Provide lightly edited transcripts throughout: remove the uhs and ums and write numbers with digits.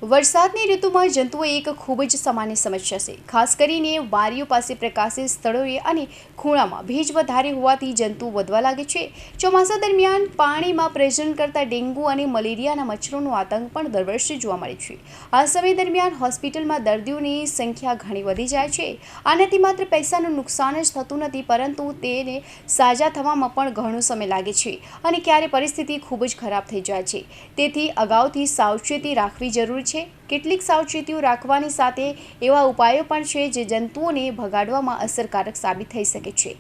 વરસાદની ઋતુમાં જંતુઓ એક ખૂબ જ સામાન્ય સમસ્યા છે. ખાસ કરીને વારીઓ પાસે પ્રકાશિત સ્થળોએ અને ખૂણામાં ભેજ વધારે હોવાથી જંતુઓ વધવા લાગે છે. ચોમાસા દરમિયાન પાણીમાં પ્રજનન કરતા ડેન્ગ્યુ અને મલેરિયાના મચ્છરોનો આતંક પણ દર વર્ષે જોવા મળે છે. આ સમય દરમિયાન હોસ્પિટલમાં દર્દીઓની સંખ્યા ઘણી વધી જાય છે. આનાથી માત્ર પૈસાનું નુકસાન જ થતું નથી, પરંતુ તેને સાજા થવામાં પણ ઘણો સમય લાગે છે અને ક્યારે પરિસ્થિતિ ખૂબ જ ખરાબ થઈ જાય છે. તેથી અગાઉથી સાવચેતી રાખવી જરૂરી છે. કેટલીક સાવચેતીઓ રાખવાની સાથે એવા ઉપાયો પણ છે જે જંતુઓને ભગાડવામાં અસરકારક સાબિત થઈ શકે છે.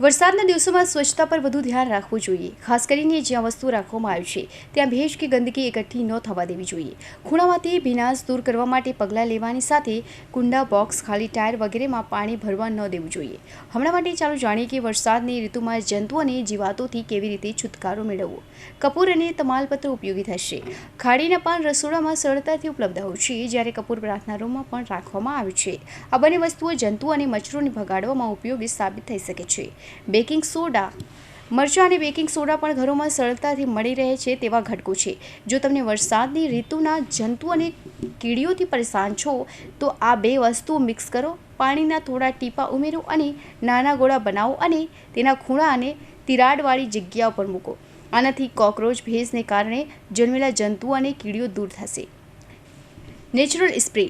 વરસાદના દિવસોમાં સ્વચ્છતા પર વધુ ધ્યાન રાખવું જોઈએ. ખાસ કરીને જ્યાં વસ્તુઓ રાખવામાં આવી છે ત્યાં ભેજ કે ગંદકી એકઠી ન થવા દેવી જોઈએ. ખૂણામાંથી ભીનાશ દૂર કરવા માટે પગલાં લેવાની સાથે કુંડા, બોક્સ, ખાલી ટાયર વગેરેમાં પાણી ભરવા ન દેવું જોઈએ. હમણાં માટે ચાલો જાણીએ કે વરસાદની ઋતુમાં જંતુઓ અને જીવાતોથી કેવી રીતે છુટકારો મેળવવો. કપૂર અને તમાલપત્ર ઉપયોગી થશે. ખાડીના પાન રસોડામાં સરળતાથી ઉપલબ્ધ હોય છે, જ્યારે કપૂર પ્રાર્થના રૂમમાં પણ રાખવામાં આવે છે. આ બંને વસ્તુઓ જંતુઓ અને મચ્છરોને ભગાડવામાં ઉપયોગી સાબિત થઈ શકે છે. બેકિંગ સોડા, મરચાં અને બેકિંગ સોડા પણ ઘરોમાં સરળતાથી મળી રહે છે તેવા ઘટકો છે. જો તમને વરસાદની ઋતુના જંતુ અને કીડીઓથી પરેશાન છો તો આ બે વસ્તુઓ મિક્સ કરો. પાણીના થોડા ટીપાં ઉમેરો અને નાના ગોળા બનાવો અને તેના ખૂણા અને તિરાડવાળી જગ્યાઓ પર મૂકો. આનાથી કોકરોચ, ભેજને કારણે જન્મેલા જંતુઓ અને કીડીઓ દૂર થશે. નેચરલ સ્પ્રે,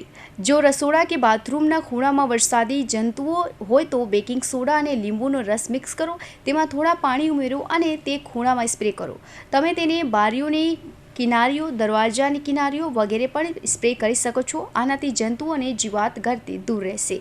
જો રસોડા કે બાથરૂમના ખૂણામાં વરસાદી જંતુઓ હોય તો બેકિંગ સોડા અને લીંબુનો રસ મિક્સ કરો. તેમાં થોડા પાણી ઉમેરો અને તે ખૂણામાં સ્પ્રે કરો. તમે તેને બારીઓની કિનારીઓ, દરવાજાની કિનારીઓ વગેરે પણ સ્પ્રે કરી શકો છો. આનાથી જંતુઓ અને જીવાત ઘરથી દૂર રહેશે.